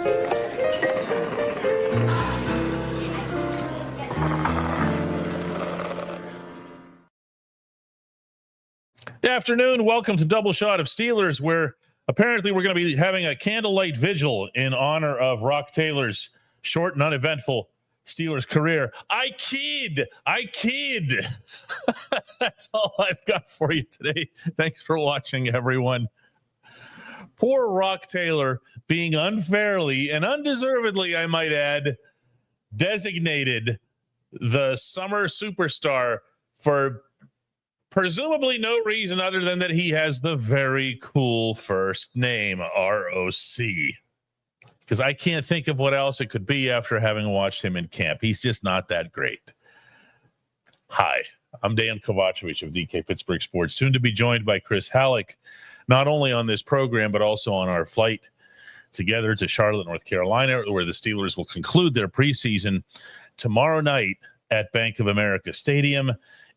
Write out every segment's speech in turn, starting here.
Good afternoon. Welcome to Double Shot of Steelers, where apparently we're going to be having a candlelight vigil in honor of Rock Taylor's short and uneventful Steelers career. I kid. That's all I've got for you today. Thanks for watching, everyone. Poor Rock Taylor being unfairly and undeservedly, I might add, designated the summer superstar for presumably no reason other than that he has the very cool first name, ROC. Because I can't think of what else it could be after having watched him in camp. He's just not that great. Hi, I'm Dejan Kovacevic of DK Pittsburgh Sports, soon to be joined by Chris Halleck, not only on this program, but also on our flight together to Charlotte, North Carolina, where the Steelers will conclude their preseason tomorrow night at Bank of America Stadium.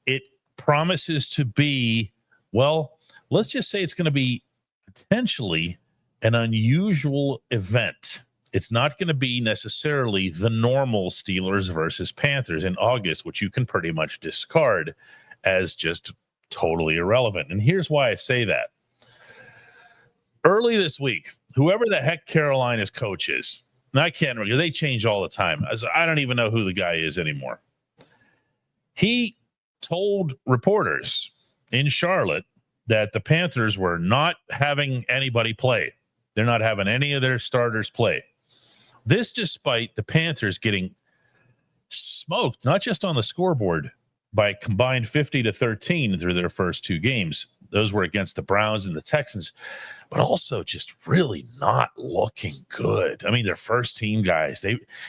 It promises to be, well, let's just say it's going to be potentially an unusual event. It's not going to be necessarily the normal Steelers versus Panthers in August, which you can pretty much discard as just totally irrelevant. And here's why I say that. Early this week, whoever the heck Carolina's coach is, and I can't remember, they change all the time. I don't even know who the guy is anymore. He told reporters in Charlotte that the Panthers were not having anybody play. They're not having any of their starters play. This despite the Panthers getting smoked, not just on the scoreboard, by combined 50-13 through their first two games. Those were against the Browns and the Texans, but also just really not looking good. I mean, their first team guys,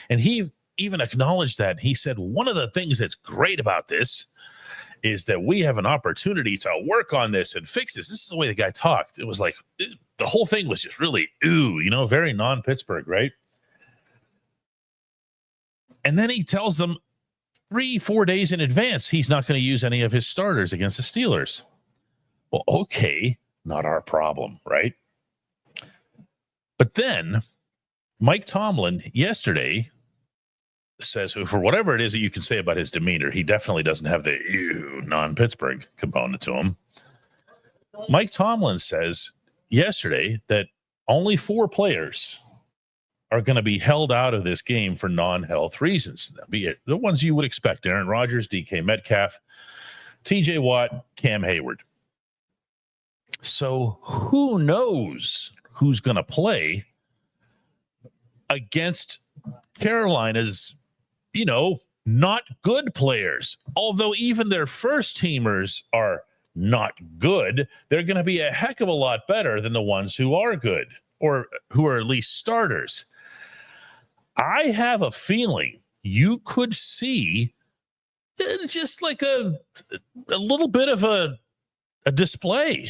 he even acknowledged that. He said, one of the things that's great about this is that we have an opportunity to work on this and fix this. This is the way the guy talked. It was like the whole thing was just really, very non-Pittsburgh, right? And then he tells them 3-4 days in advance he's not going to use any of his starters against the Steelers. Well, okay, not our problem, right? But then Mike Tomlin yesterday says, for whatever it is that you can say about his demeanor, he definitely doesn't have the non-Pittsburgh component to him. Mike Tomlin says yesterday that only 4 players are going to be held out of this game for non-health reasons. Be it the ones you would expect: Aaron Rodgers, DK Metcalf, TJ Watt, Cam Hayward. So who knows who's going to play against Carolina's not good players. Although even their first teamers are not good, they're going to be a heck of a lot better than the ones who are good or who are at least starters. I have a feeling you could see just like a little bit of a display.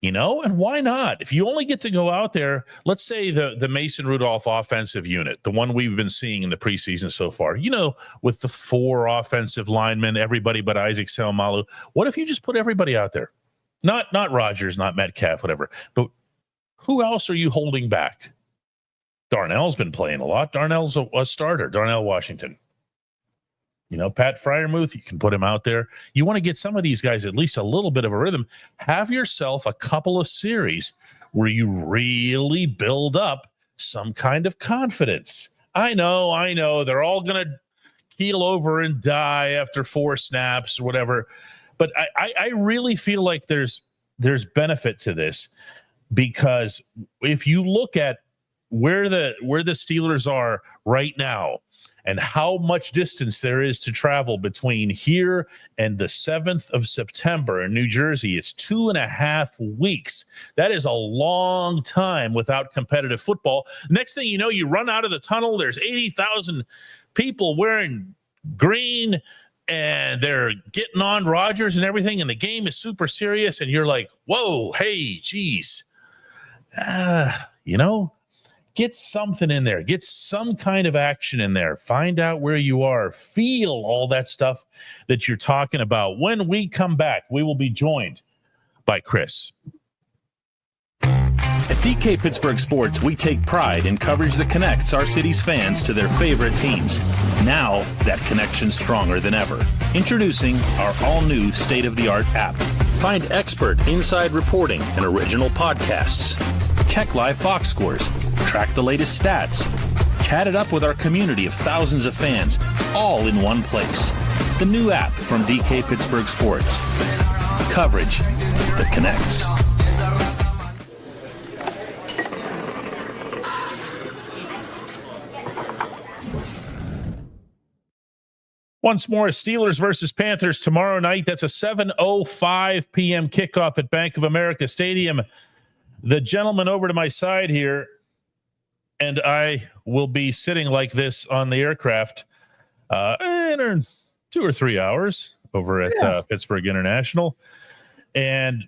And why not? If you only get to go out there, let's say the Mason Rudolph offensive unit, the one we've been seeing in the preseason so far, with the 4 offensive linemen, everybody but Isaac Seumalo. What if you just put everybody out there? Not Rodgers, not Metcalf, whatever. But who else are you holding back? Darnell's been playing a lot. Darnell's a starter. Darnell Washington. Pat Freiermuth, you can put him out there. You want to get some of these guys at least a little bit of a rhythm. Have yourself a couple of series where you really build up some kind of confidence. I know. They're all going to keel over and die after 4 snaps or whatever. But I really feel like there's benefit to this, because if you look at where the Steelers are right now, and how much distance there is to travel between here and the 7th of September in New Jersey, it's 2.5 weeks. That is a long time without competitive football. Next thing you know, you run out of the tunnel. There's 80,000 people wearing green, and they're getting on Rodgers and everything, and the game is super serious, and you're like, whoa, hey, geez. Get something in there. Get some kind of action in there. Find out where you are. Feel all that stuff that you're talking about. When we come back, we will be joined by Chris. At DK Pittsburgh Sports, we take pride in coverage that connects our city's fans to their favorite teams. Now, that connection's stronger than ever. Introducing our all-new state-of-the-art app. Find expert inside reporting and original podcasts. Check live box scores. Track the latest stats. Chat it up with our community of thousands of fans, all in one place. The new app from DK Pittsburgh Sports. Coverage that connects. Once more, Steelers versus Panthers tomorrow night. That's a 7:05 p.m. kickoff at Bank of America Stadium. The gentleman over to my side here, and I will be sitting like this on the aircraft in 2 or 3 hours over at Pittsburgh International. And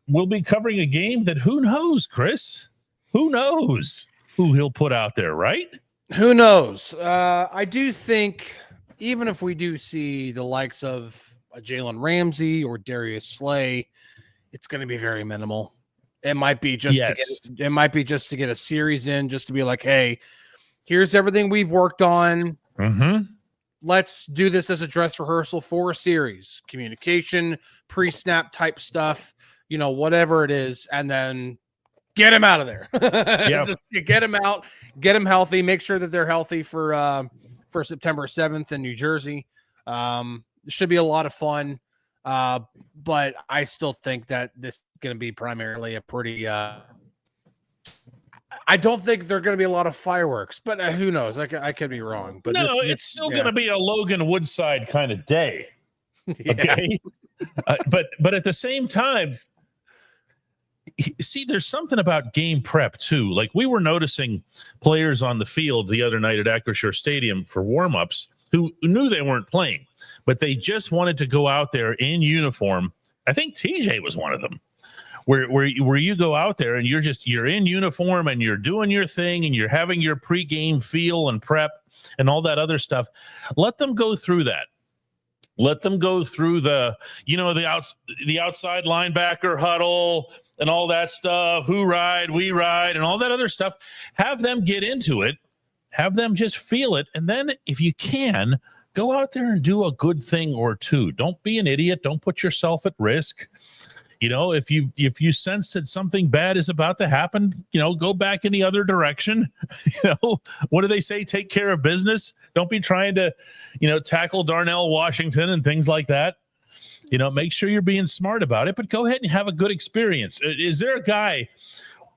we'll be covering a game that who knows, Chris? Who knows who he'll put out there, right? Who knows? I do think even if we do see the likes of Jalen Ramsey or Darius Slay, it's going to be very minimal. It might be just to get a series in, just to be like, hey, here's everything we've worked on. Mm-hmm. Let's do this as a dress rehearsal for a series, communication, pre-snap type stuff, whatever it is, and then get him out of there. Just get him out, get him healthy, make sure that they're healthy for September 7th in New Jersey. It should be a lot of fun, but I still think that this is going to be primarily a pretty I don't think there are going to be a lot of fireworks, but who knows? I could be wrong. But no, it's still going to be a Logan Woodside kind of day. Okay, but at the same time, see, there's something about game prep too. Like we were noticing players on the field the other night at Acrisure Stadium for warmups who knew they weren't playing, but they just wanted to go out there in uniform. I think TJ was one of them. Where you go out there and you're in uniform and you're doing your thing and you're having your pregame feel and prep and all that other stuff. Let them go through that. Let them go through the outside linebacker huddle and all that stuff. Who ride, we ride, and all that other stuff. Have them get into it. Have them just feel it. And then if you can, go out there and do a good thing or two. Don't be an idiot. Don't put yourself at risk. If you sense that something bad is about to happen, go back in the other direction. What do they say? Take care of business. Don't be trying to, tackle Darnell Washington and things like that. Make sure you're being smart about it, but go ahead and have a good experience. Is there a guy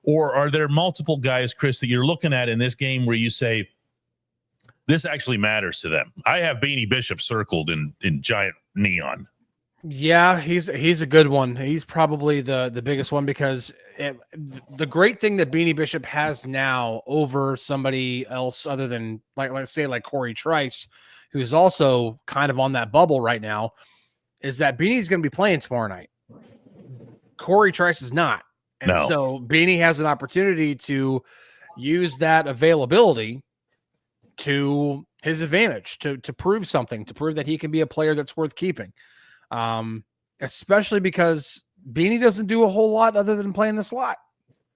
or are there multiple guys, Chris, that you're looking at in this game where you say, this actually matters to them? I have Beanie Bishop circled in giant neon. Yeah, he's a good one. He's probably the biggest one because the great thing that Beanie Bishop has now over somebody else other than let's say Corey Trice, who's also kind of on that bubble right now, is that Beanie's going to be playing tomorrow night. Corey Trice is not. And so Beanie has an opportunity to use that availability to his advantage, to prove something, to prove that he can be a player that's worth keeping. Especially because Beanie doesn't do a whole lot other than playing the slot.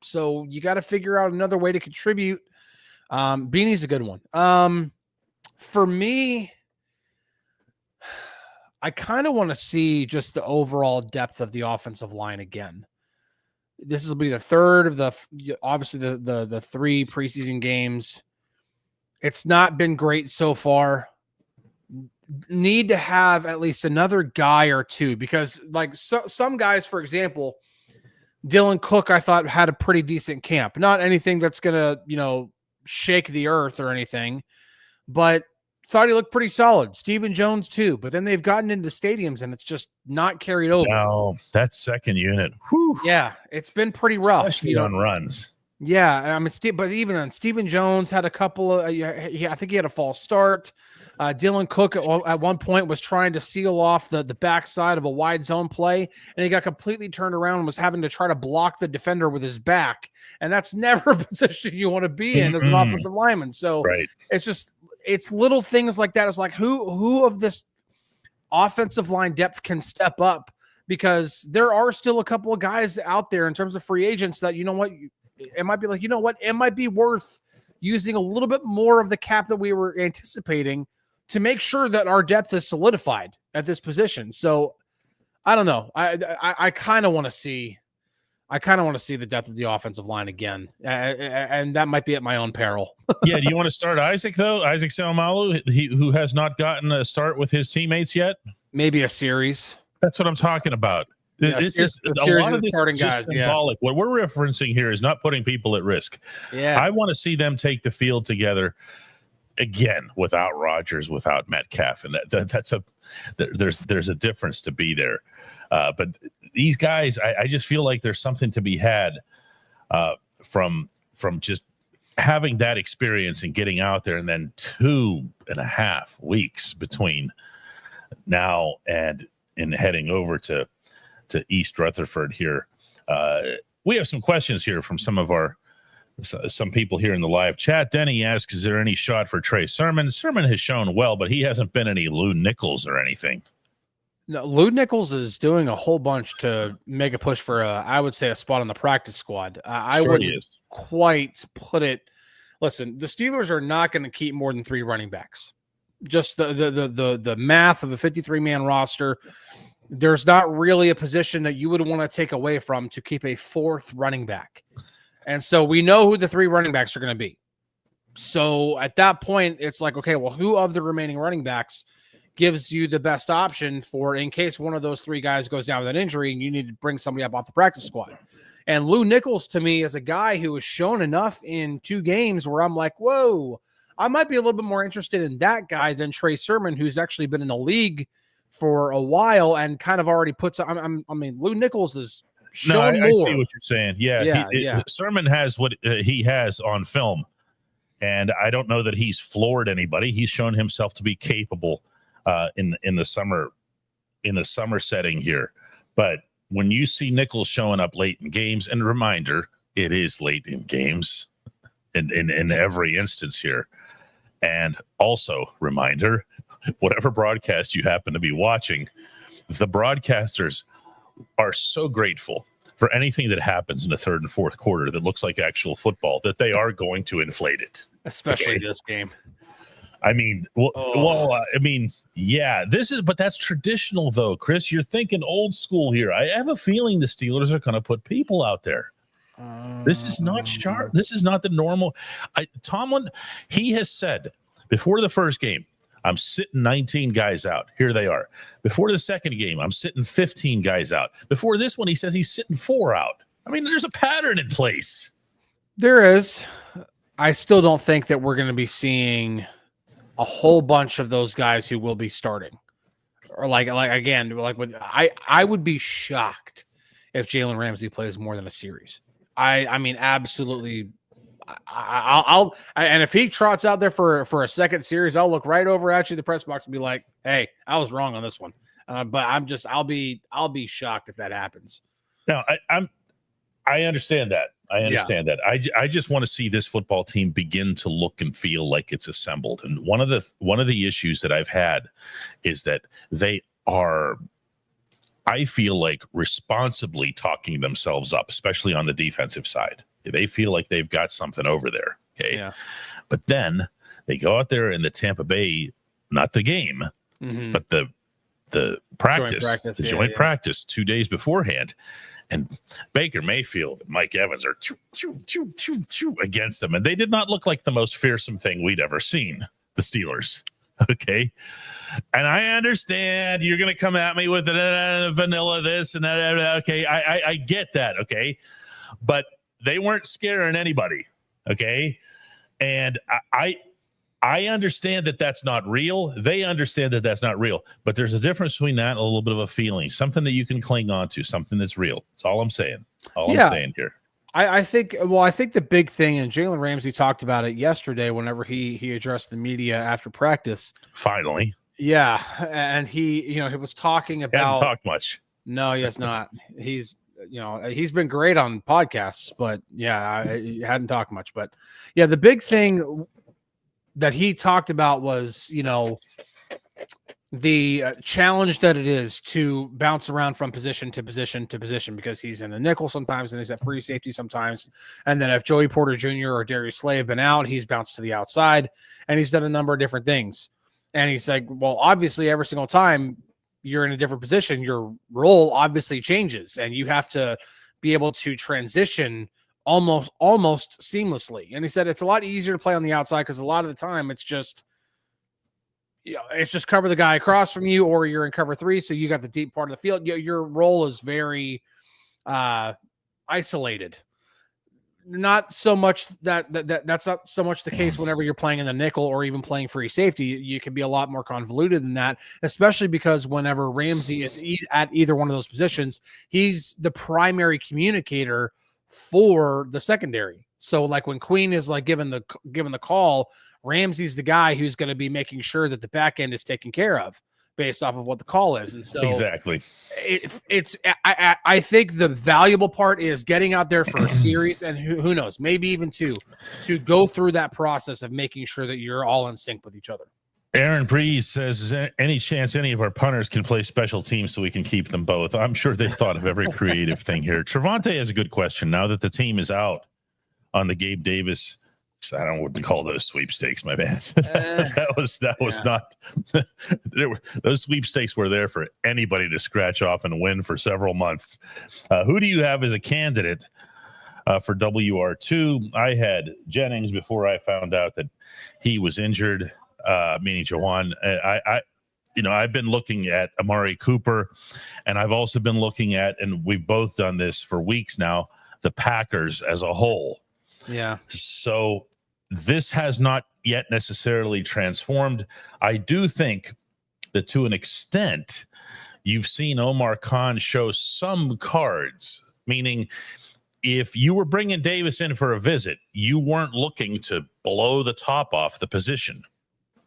So you got to figure out another way to contribute. Beanie's a good one. For me, I kind of want to see just the overall depth of the offensive line again. This will be the third of the 3 preseason games. It's not been great so far. Need to have at least another guy or two because some guys, for example, Dylan Cook, I thought had a pretty decent camp. Not anything that's going to, shake the earth or anything, but thought he looked pretty solid. Stephen Jones too, but then they've gotten into stadiums and it's just not carried over. No, that second unit. Whew. Yeah, it's been pretty rough. Especially on runs. Yeah, I mean, but even then, Stephen Jones had a couple of, I think he had a false start. Dylan Cook at one point was trying to seal off the backside of a wide zone play, and he got completely turned around and was having to try to block the defender with his back. And that's never a position you want to be in as an offensive lineman. So it's little things like that. It's like who of this offensive line depth can step up, because there are still a couple of guys out there in terms of free agents that, it might be like, you know what? It might be worth using a little bit more of the cap that we were anticipating to make sure that our depth is solidified at this position. So I don't know. I kind of want to see the depth of the offensive line again, and that might be at my own peril. Yeah, do you want to start Isaac though? Isaac Seumalo, who has not gotten a start with his teammates yet. Maybe a series. That's what I'm talking about. Yeah, This is a lot of this starting is just guys. symbolic. What we're referencing here is not putting people at risk. Yeah, I want to see them take the field together again without Rodgers, without Metcalf, and there's a difference to be there. But these guys, I just feel like there's something to be had from just having that experience and getting out there, and then 2.5 weeks between now and heading over to East Rutherford here. We have some questions here from some people here in the live chat. Denny asks, is there any shot for Trey Sermon? Sermon has shown well, but he hasn't been any Lou Nichols or anything. No, Lou Nichols is doing a whole bunch to make a push for I would say a spot on the practice squad. I wouldn't quite put it. Listen, the Steelers are not going to keep more than 3 running backs. Just the math of a 53-man roster. There's not really a position that you would want to take away from to keep a 4th running back. And so we know who the 3 running backs are going to be. So at that point, it's like, okay, well, who of the remaining running backs gives you the best option for in case one of those 3 guys goes down with an injury and you need to bring somebody up off the practice squad. And Lou Nichols, to me, is a guy who has shown enough in 2 games where I'm like, whoa, I might be a little bit more interested in that guy than Trey Sermon, who's actually been in the league for a while and kind of already puts. I mean, Lou Nichols is shown more. I see what you're saying. Yeah. Sermon has what he has on film, and I don't know that he's floored anybody. He's shown himself to be capable in the summer setting here. But when you see Nichols showing up late in games, and reminder, it is late in games in every instance here. And also reminder, whatever broadcast you happen to be watching, the broadcasters are so grateful for anything that happens in the 3rd and 4th quarter that looks like actual football that they are going to inflate it. Especially this game. I mean, but that's traditional though, Chris. You're thinking old school here. I have a feeling the Steelers are going to put people out there. This is not sharp. This is not the normal. Tomlin, he has said before the first game, I'm sitting 19 guys out. Here they are. Before the second game, I'm sitting 15 guys out. Before this one, he says he's sitting 4 out. I mean, there's a pattern in place. There is. I still don't think that we're going to be seeing a whole bunch of those guys who will be starting. Or I would be shocked if Jalen Ramsey plays more than a series. I mean, absolutely. And if he trots out there for a second series, I'll look right over at you, the press box, and be like, "Hey, I was wrong on this one." But I'll be shocked if that happens. No, I understand that. I understand that. I just want to see this football team begin to look and feel like it's assembled. And one of the issues that I've had is that they are, I feel like, responsibly talking themselves up, especially on the defensive side. They feel like they've got something over there. Okay. Yeah. But then they go out there in the Tampa Bay, not the game, but the joint practice 2 days beforehand. And Baker Mayfield and Mike Evans are against them. And they did not look like the most fearsome thing we'd ever seen, the Steelers. Okay. And I understand you're going to come at me with vanilla this and that. Okay. I get that. Okay. But they weren't scaring anybody. Okay. And I understand that that's not real. They understand that that's not real. But there's a difference between that and a little bit of a feeling, something that you can cling on to, something that's real. That's all I'm saying. I'm saying here. I think the big thing, and Jalen Ramsey talked about it yesterday whenever he addressed the media after practice. Finally. Yeah. And he was talking about. He hasn't talked much. No, he has not. He's been great on podcasts, but he hadn't talked much. But yeah, the big thing that he talked about was, the challenge that it is to bounce around from position to position to position, because he's in the nickel sometimes and he's at free safety sometimes. And then if Joey Porter Jr. or Darius Slay have been out, he's bounced to the outside, and he's done a number of different things. And he's like, well, obviously every single time you're in a different position, your role obviously changes, and you have to be able to transition almost seamlessly. And he said it's a lot easier to play on the outside because a lot of the time it's just cover the guy across from you, or you're in cover 3, so you got the deep part of the field. Your role is very isolated. Not so much that's not so much the case whenever you're playing in the nickel or even playing free safety. You can be a lot more convoluted than that, especially because whenever Ramsey is at either one of those positions, he's the primary communicator for the secondary. So like when Queen is like given the call, Ramsey's the guy who's going to be making sure that the back end is taken care of based off of what the call is. And so exactly, I think the valuable part is getting out there for a series, and who knows, maybe even two, to go through that process of making sure that you're all in sync with each other. Aaron Breeze says, is there any chance any of our punters can play special teams so we can keep them both? I'm sure they've thought of every creative thing here. Trevante has a good question. Now that the team is out on the Gabe Davis, I don't know what to call those sweepstakes, my man. that was not. Those sweepstakes were there for anybody to scratch off and win for several months. Who do you have as a candidate for WR2? I had Jennings before I found out that he was injured, meaning Jawan. I've been looking at Amari Cooper, and I've also been looking at, and we've both done this for weeks now, the Packers as a whole. Yeah. So this has not yet necessarily transformed. I do think that to an extent, you've seen Omar Khan show some cards, meaning if you were bringing Davis in for a visit, you weren't looking to blow the top off the position,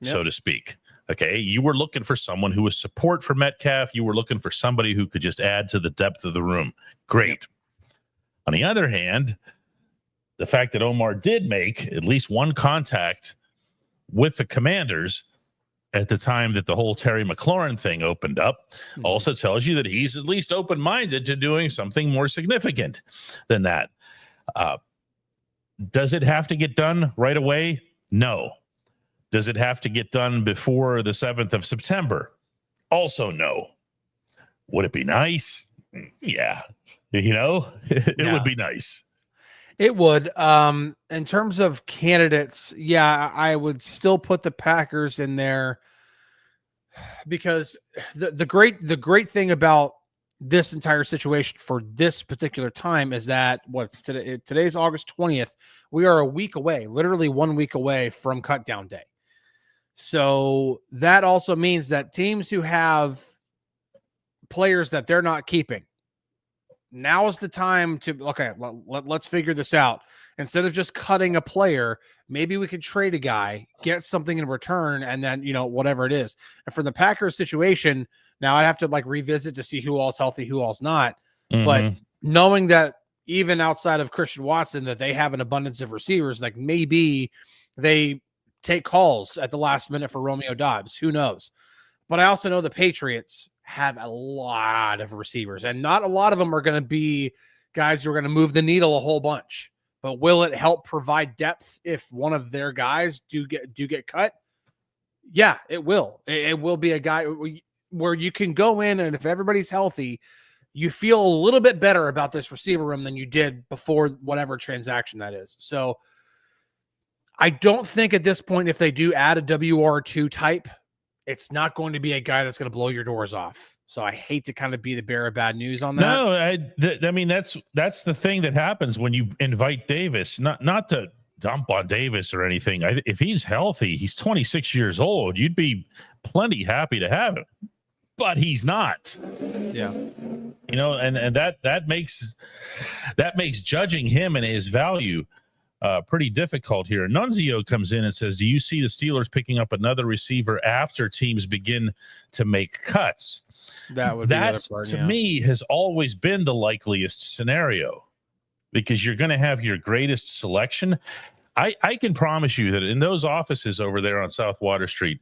so to speak. Okay, you were looking for someone who was support for Metcalf. You were looking for somebody who could just add to the depth of the room. Great. On the other hand, the fact that Omar did make at least one contact with the Commanders at the time that the whole Terry McLaurin thing opened up also tells you that he's at least open-minded to doing something more significant than that. Does it have to get done right away? No. Does it have to get done before the 7th of September? Also no. Would it be nice? Yeah. It would be nice. It would. In terms of candidates, I would still put the Packers in there, because the great thing about this entire situation for this particular time is that today's August 20th. We are a week away, literally 1 week away from cut down day. So that also means that teams who have players that they're not keeping, now is the time to, let's figure this out. Instead of just cutting a player, maybe we could trade a guy, get something in return, and then, whatever it is. And for the Packers situation, now I have to revisit to see who all's healthy, who all's not. Mm-hmm. But knowing that even outside of Christian Watson, that they have an abundance of receivers, maybe they take calls at the last minute for Romeo Doubs. Who knows? But I also know the Patriots have a lot of receivers, and not a lot of them are going to be guys who are going to move the needle a whole bunch. But will it help provide depth if one of their guys do get cut? Yeah, it will. It will be a guy where you can go in, and if everybody's healthy, you feel a little bit better about this receiver room than you did before whatever transaction that is. So I don't think at this point, if they do add a WR2 type, it's not going to be a guy that's going to blow your doors off. So I hate to kind of be the bearer of bad news on that. No, I mean, that's the thing that happens when you invite Davis, not to dump on Davis or anything. If he's healthy, he's 26 years old, you'd be plenty happy to have him, but he's not. Yeah. And that makes judging him and his value pretty difficult here. Nunzio comes in and says, do you see the Steelers picking up another receiver after teams begin to make cuts? That to me has always been the likeliest scenario, because you're going to have your greatest selection. I can promise you that in those offices over there on South Water Street,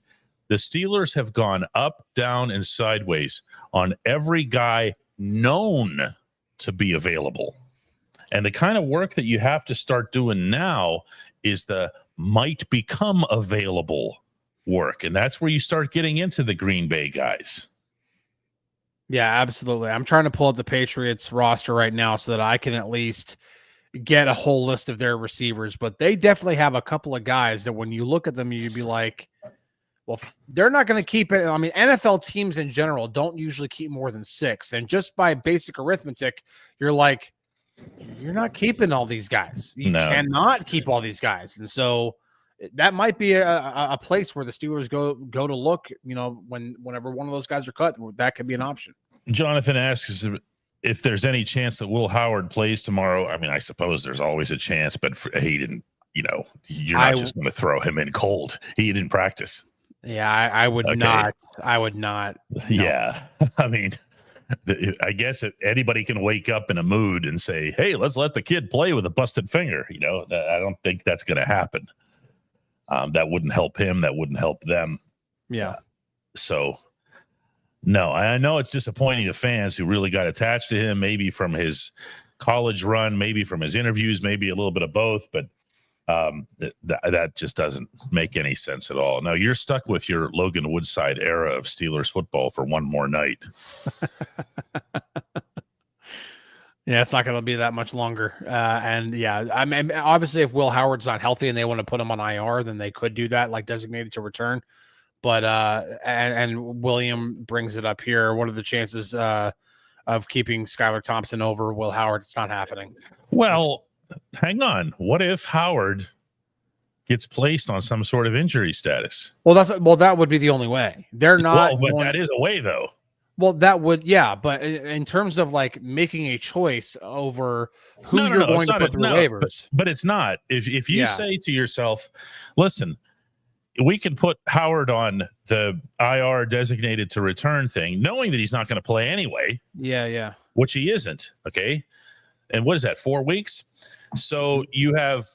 The Steelers have gone up, down, and sideways on every guy known to be available. And the kind of work that you have to start doing now is the might become available work. And that's where you start getting into the Green Bay guys. Yeah, absolutely. I'm trying to pull up the Patriots roster right now so that I can at least get a whole list of their receivers. But they definitely have a couple of guys that when you look at them, you'd be like, well, they're not going to keep it. I mean, NFL teams in general don't usually keep more than 6. And just by basic arithmetic, you're like, you're not keeping all these guys. You cannot keep all these guys. And so that might be a place where the Steelers go to look, whenever one of those guys are cut, that could be an option. Jonathan asks if there's any chance that Will Howard plays tomorrow. I mean, I suppose there's always a chance, but he didn't, you're not just going to throw him in cold. He didn't practice. Yeah, I would not. I would not. No. Yeah. I mean, I guess anybody can wake up in a mood and say, hey, let's let the kid play with a busted finger. I don't think that's going to happen. That wouldn't help him. That wouldn't help them. Yeah. So, no, I know it's disappointing to fans who really got attached to him, maybe from his college run, maybe from his interviews, maybe a little bit of both. But that just doesn't make any sense at all. Now, you're stuck with your Logan Woodside era of Steelers football for one more night. Yeah, it's not going to be that much longer. And yeah, I mean, obviously, if Will Howard's not healthy and they want to put him on IR, then they could do that, like designated to return. But and William brings it up here. What are the chances of keeping Skylar Thompson over Will Howard? It's not happening. Well, hang on. What if Howard gets placed on some sort of injury status? Well, that would be the only way. They're not. Well, but that is a way, though. Well, that would, yeah, but in terms of like making a choice over who you're going to put through waivers, but it's not. If you say to yourself, listen, we can put Howard on the IR designated to return thing, knowing that he's not going to play anyway. Yeah. Which he isn't. Okay. And what is that? 4 weeks. So you have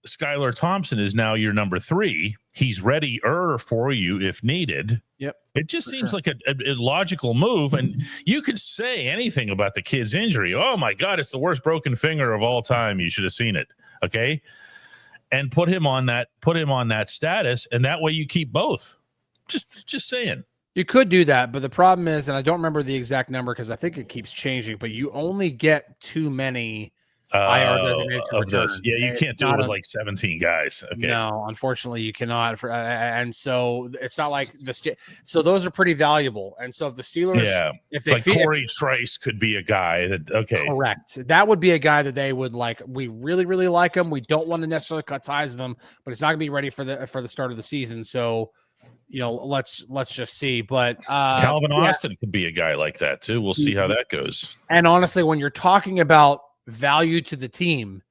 Skylar Thompson is now your number 3. He's ready for you if needed. Yep. It just seems like a logical move. And you could say anything about the kid's injury. Oh my God, it's the worst broken finger of all time. You should have seen it. Okay. And put him on that status. And that way you keep both. Just saying. You could do that. But the problem is, and I don't remember the exact number because I think it keeps changing, but you only get too many IR designated to return. Yeah, you can't do it with like 17 guys. Okay. No, unfortunately, you cannot. And so it's not like so those are pretty valuable. And so if the Steelers, if they Corey Trice could be a guy that correct, that would be a guy that they would like. We really, really like him. We don't want to necessarily cut ties with him, but it's not going to be ready for the start of the season. So, let's just see. But Calvin Austin could be a guy like that too. We'll see how that goes. And honestly, when you're talking about value to the team,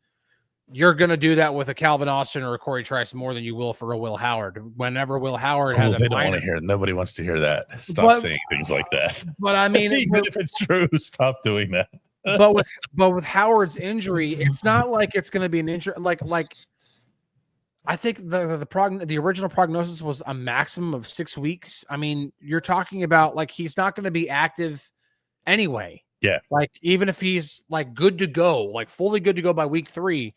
you're going to do that with a Calvin Austin or a Corey Trice more than you will for a Will Howard. Whenever Will Howard has they don't want to hear. Nobody wants to hear that. Stop saying things like that. But I mean, even if it's true, stop doing that. but with Howard's injury, it's not like it's going to be an injury. Like I think the original prognosis was a maximum of 6 weeks. I mean, you're talking about like he's not going to be active anyway. Yeah. Like even if he's like good to go, like fully good to go by week 3,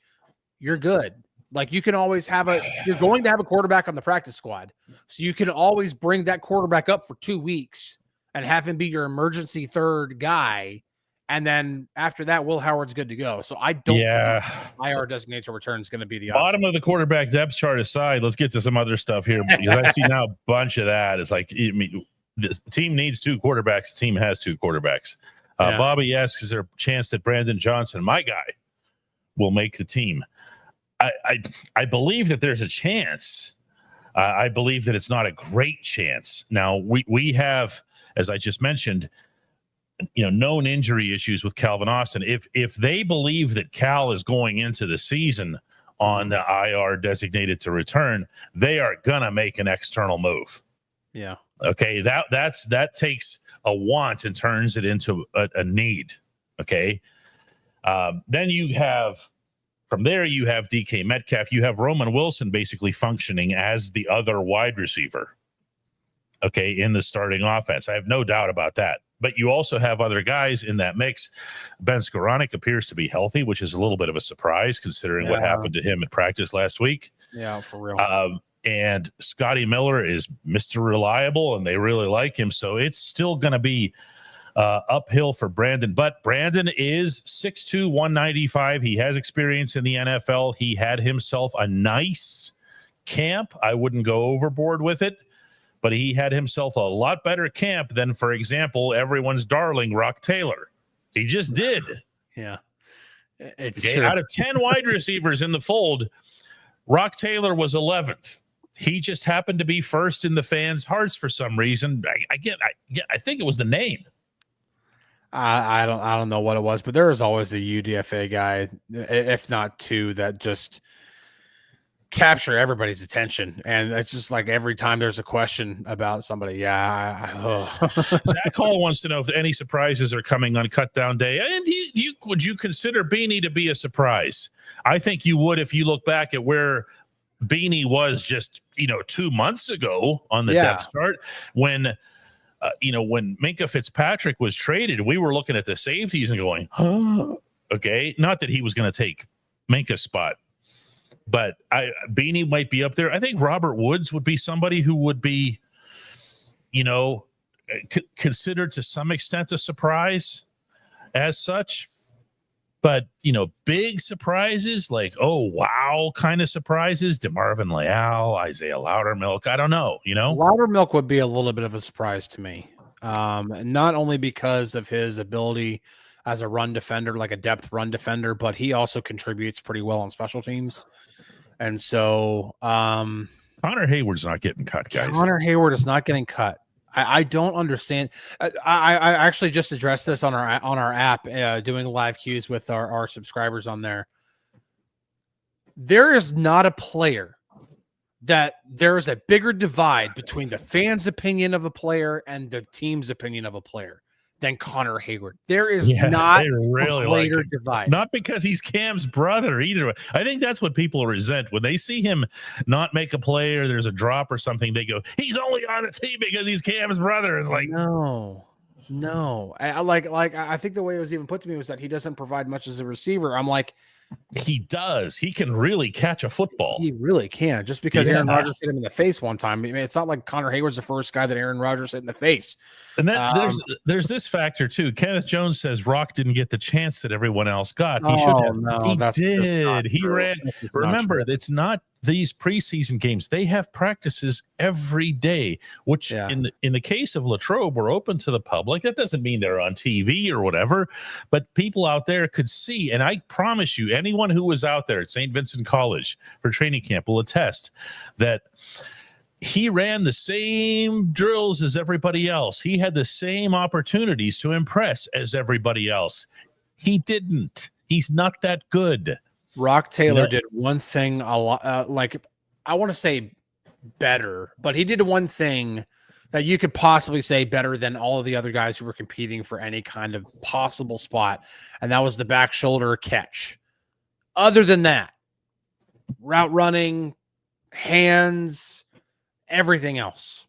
you're good. Like you can always you're going to have a quarterback on the practice squad. So you can always bring that quarterback up for 2 weeks and have him be your emergency third guy. And then after that, Will Howard's good to go. So I don't think IR designated to return is going to be the bottom of the quarterback depth chart aside. Let's get to some other stuff here because I see now a bunch of that. It's like the team needs 2 quarterbacks. The team has 2 quarterbacks. Bobby asks, is there a chance that Brandon Johnson, my guy, will make the team? I believe that there's a chance. I believe that it's not a great chance. Now, we have, as I just mentioned, known injury issues with Calvin Austin. If they believe that Cal is going into the season on the IR designated to return, they are going to make an external move. Yeah. Okay, that takes a want and turns it into a need. Okay, then you have DK Metcalf. You have Roman Wilson basically functioning as the other wide receiver. okay, in the starting offense. I have no doubt about that. But you also have other guys in that mix. Ben Skoranek appears to be healthy, which is a little bit of a surprise considering what happened to him at practice last week. Yeah, for real. And Scotty Miller is Mr. Reliable, and they really like him. So it's still going to be uphill for Brandon. But Brandon is 6'2", 195. He has experience in the NFL. He had himself a nice camp. I wouldn't go overboard with it, but he had himself a lot better camp than, for example, everyone's darling Rock Taylor. He just did. Yeah. It's okay, true. out of 10 wide receivers in the fold, Rock Taylor was 11th. He just happened to be first in the fans' hearts for some reason. I think it was the name. I don't know what it was, but there is always a UDFA guy, if not two, that just capture everybody's attention. And it's just like every time there's a question about somebody. Zach Hall wants to know if any surprises are coming on cut down day. And would you consider Beanie to be a surprise? I think you would if you look back at where Beanie was just 2 months ago on the depth chart when when Minkah Fitzpatrick was traded. We were looking at the safeties and going, okay, not that he was going to take Minkah's spot, but Beanie might be up there. I think Robert Woods would be somebody who would be considered to some extent a surprise as such. But, big surprises like, oh, wow, kind of surprises, DeMarvin Leal, Isaiah Loudermilk, I don't know, Loudermilk would be a little bit of a surprise to me, not only because of his ability as a run defender, like a depth run defender, but he also contributes pretty well on special teams. And so Connor Hayward's not getting cut, guys. Connor Hayward is not getting cut. I don't understand. I actually just addressed this on our app, doing live cues with our subscribers on there. There is not a player that there is a bigger divide between the fans' opinion of a player and the team's opinion of a player than Connor Hayward. There is not really a greater divide. Not because he's Cam's brother either. I think that's what people resent when they see him not make a play or there's a drop or something. They go, he's only on a team because he's Cam's brother. It's like, no. I think the way it was even put to me was that he doesn't provide much as a receiver. I'm like, he does. He can really catch a football. He really can. Just because Aaron Rodgers hit him in the face one time. I mean, it's not like Connor Hayward's the first guy that Aaron Rodgers hit in the face. And then there's this factor too. Kenneth Jones says Rock didn't get the chance that everyone else got. He should have. No, he did. He ran. Remember, it's not these preseason games. They have practices every day, which in the case of Latrobe were open to the public. That doesn't mean they're on TV or whatever, but people out there could see. And I promise you, anyone who was out there at St. Vincent College for training camp will attest that he ran the same drills as everybody else. He had the same opportunities to impress as everybody else. He didn't. He's not that good. Rock Taylor did one thing a lot, I want to say better, but he did one thing that you could possibly say better than all of the other guys who were competing for any kind of possible spot, and that was the back shoulder catch. Other than that, route running, hands, everything else.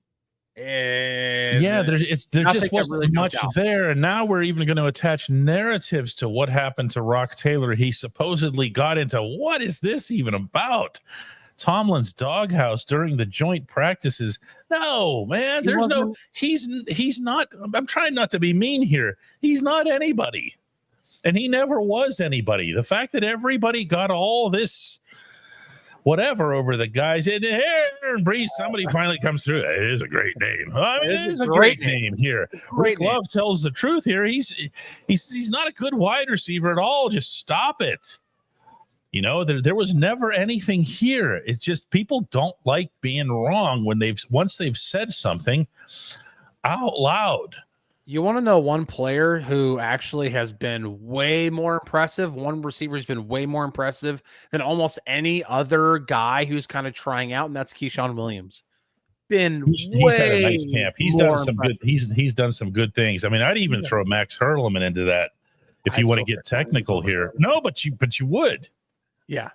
There just wasn't really much there, and now we're even going to attach narratives to what happened to Rock Taylor. He supposedly got into, what is this even about? Tomlin's doghouse during the joint practices. No, man, he's not. I'm trying not to be mean here. He's not anybody, and he never was anybody. The fact that everybody got all this whatever over the guys, and Aaron Brees, somebody finally comes through. It is a great name. I mean, it is a great name here. Rick Love tells the truth here. He's not a good wide receiver at all. Just stop it. There was never anything here. It's just people don't like being wrong when once they've said something out loud. You want to know one player who actually has been way more impressive? One receiver who's been way more impressive than almost any other guy who's kind of trying out, and that's Keyshawn Williams. He's had a nice camp. He's done some good. He's done some good things. I mean, I'd even throw Max Hurleman into that if you want to get technical here. No, but you would. Yeah.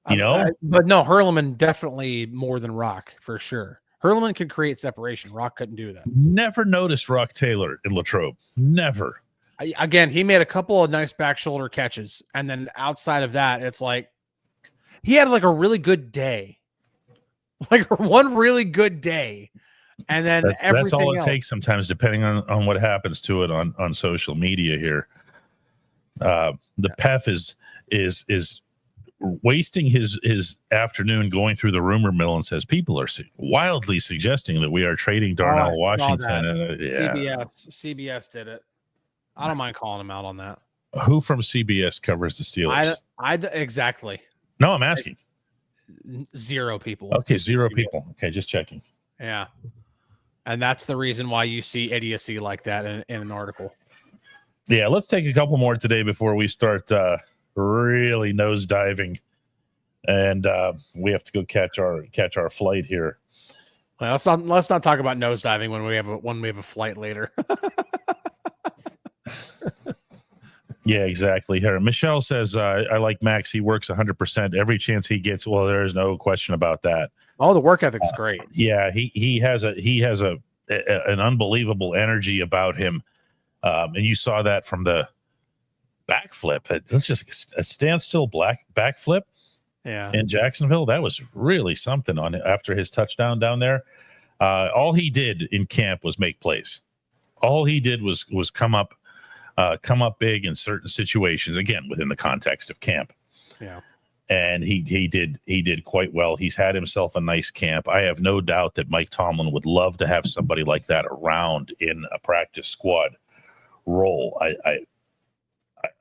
But no, Hurleman definitely more than Rock for sure. Hurlman could create separation. Rock couldn't do that. Never noticed Rock Taylor in Latrobe. Never. Again, he made a couple of nice back shoulder catches, and then outside of that, it's like he had like a really good day, like one really good day, and then that's all it else. takes sometimes, depending on what happens to it on social media here. The PEF is wasting his afternoon going through the rumor mill and says people are wildly suggesting that we are trading Darnell Washington. CBS did it. I don't mind calling him out on that. Who from CBS covers the Steelers? Exactly. No, I'm asking. 0 people. Okay, 0 people. Okay, just checking. Yeah. And that's the reason why you see idiocy like that in an article. Yeah, let's take a couple more today before we start really nosediving, and we have to go catch our flight here. Well, let's not talk about nosediving when we have a flight later. Yeah, exactly. Here, Michelle says, "I like Max. He works 100% every chance he gets." Well, there's no question about that. Oh, the work ethic's great. Yeah, he has an unbelievable energy about him, and you saw that from the backflip. That's just a standstill backflip. Yeah, in Jacksonville. That was really something after his touchdown down there. All he did in camp was make plays. All he did was come up big in certain situations, again within the context of camp. Yeah, and he did quite well. He's had himself a nice camp. I have no doubt that Mike Tomlin would love to have somebody like that around in a practice squad role.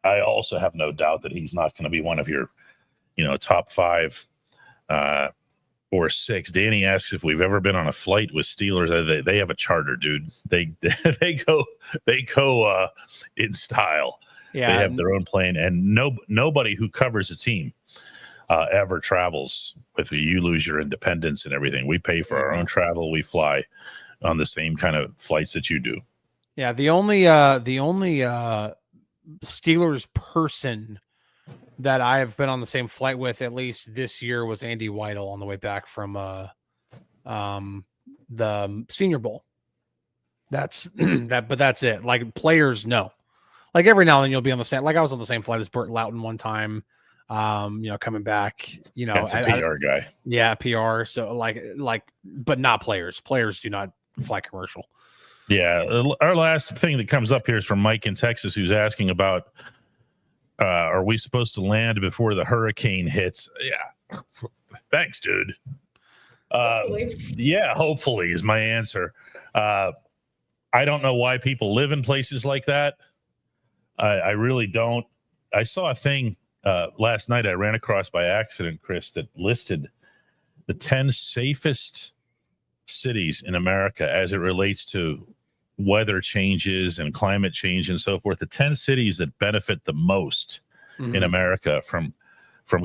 I also have no doubt that he's not going to be one of your, top 5 or 6. Danny asks if we've ever been on a flight with Steelers. They have a charter, dude. They go in style. Yeah, they have their own plane, and nobody who covers a team ever travels with you lose your independence and everything. We pay for our own travel. We fly on the same kind of flights that you do. Yeah, the only Steelers person that I have been on the same flight with at least this year was Andy Weidel on the way back from the Senior Bowl. That's that, but that's it. Like players, no. Like every now and then you'll be on the same. Like I was on the same flight as Burt Loughton one time. Coming back. That's a PR guy. Yeah, PR. So like, but not players. Players do not fly commercial. Yeah, our last thing that comes up here is from Mike in Texas, who's asking about, are we supposed to land before the hurricane hits? Yeah. Thanks, dude. Yeah, hopefully is my answer. I don't know why people live in places like that. I really don't. I saw a thing last night I ran across by accident, Chris, that listed the 10 safest cities in America as it relates to weather changes and climate change and so forth. The 10 cities that benefit the most in America from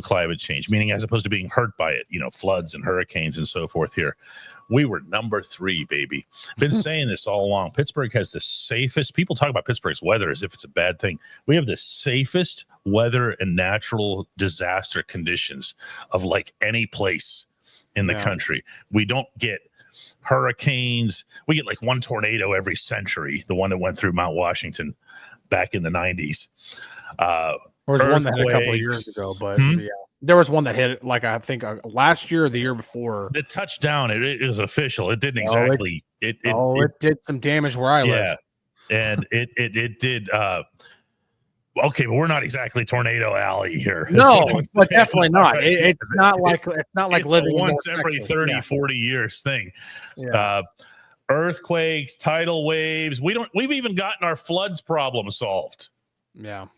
climate change, meaning as opposed to being hurt by it, floods and hurricanes and so forth here. We were number 3, baby. Been saying this all along. Pittsburgh has the safest. People talk about Pittsburgh's weather as if it's a bad thing. We have the safest weather and natural disaster conditions of like any place in the country. We don't get hurricanes. We get like one tornado every century, the one that went through Mount Washington back in the 90s. There was one that hit a couple of years ago, but yeah, there was one that hit like I think last year or the year before. The touchdown, it was official. It didn't exactly. It did some damage where I live. And it did. Okay, but we're not exactly Tornado Alley here. No, but definitely not. It's not like living once every 30, 40 years thing. Yeah. Earthquakes, tidal waves. We've even gotten our floods problem solved. Yeah.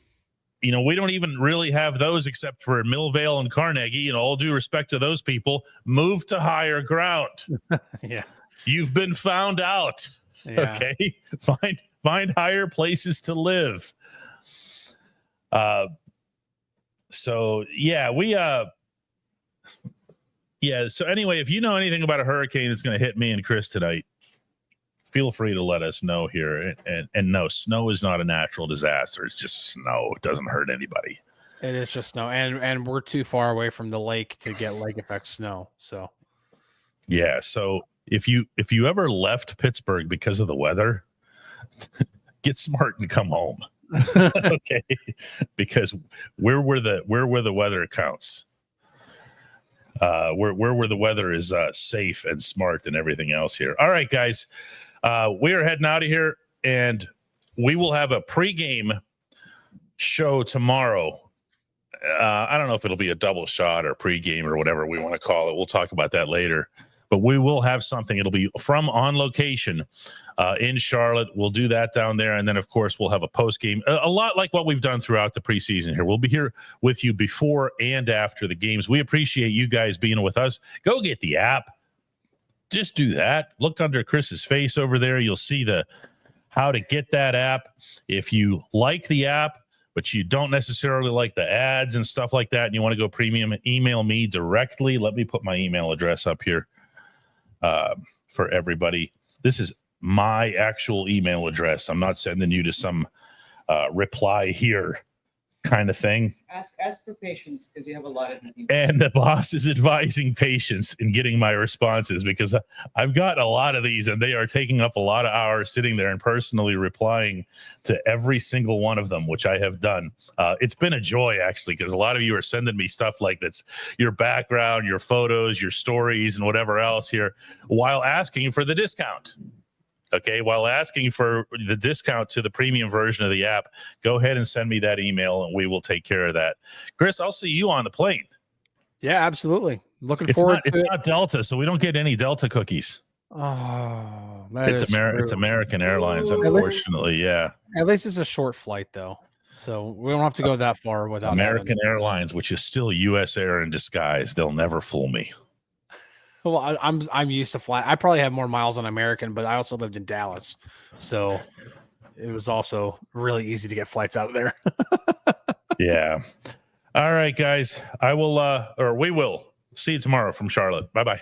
We don't even really have those except for Millvale and Carnegie. All due respect to those people, move to higher ground. Yeah. You've been found out. Yeah. Okay. Find higher places to live. So anyway, if you know anything about a hurricane that's going to hit me and Chris tonight, feel free to let us know here. And no, snow is not a natural disaster. It's just snow. It doesn't hurt anybody. It is just snow. And we're too far away from the lake to get lake effect snow. So yeah. So if you ever left Pittsburgh because of the weather, get smart and come home. Okay, because we're where the weather counts. Where the weather is safe and smart and everything else here. All right, guys, we are heading out of here, and we will have a pregame show tomorrow. I don't know if it'll be a double shot or pregame or whatever we want to call it. We'll talk about that later. But we will have something. It'll be from on location in Charlotte. We'll do that down there. And then, of course, we'll have a post game, a lot like what we've done throughout the preseason here. We'll be here with you before and after the games. We appreciate you guys being with us. Go get the app. Just do that. Look under Chris's face over there. You'll see how to get that app. If you like the app, but you don't necessarily like the ads and stuff like that, and you want to go premium, email me directly. Let me put my email address up here. For everybody, this is my actual email address. I'm not sending you to some reply here kind of thing. Ask for patience because you have a lot of these. And the boss is advising patience in getting my responses because I've got a lot of these and they are taking up a lot of hours sitting there and personally replying to every single one of them, which I have done. It's been a joy, actually, because a lot of you are sending me stuff like that's your background, your photos, your stories, and whatever else here while asking for the discount. Okay, while asking for the discount to the premium version of the app, go ahead and send me that email and we will take care of that. Chris, I'll see you on the plane. Yeah, absolutely. Looking forward to it. It's not Delta, so we don't get any Delta cookies. Oh, It's American Airlines, unfortunately. Yeah. At least it's a short flight, though. So we don't have to go that far without American Airlines, which is still U.S. Air in disguise. They'll never fool me. Well, I'm used to fly. I probably have more miles on American, but I also lived in Dallas, so it was also really easy to get flights out of there. Yeah. All right, guys. We will see you tomorrow from Charlotte. Bye-bye.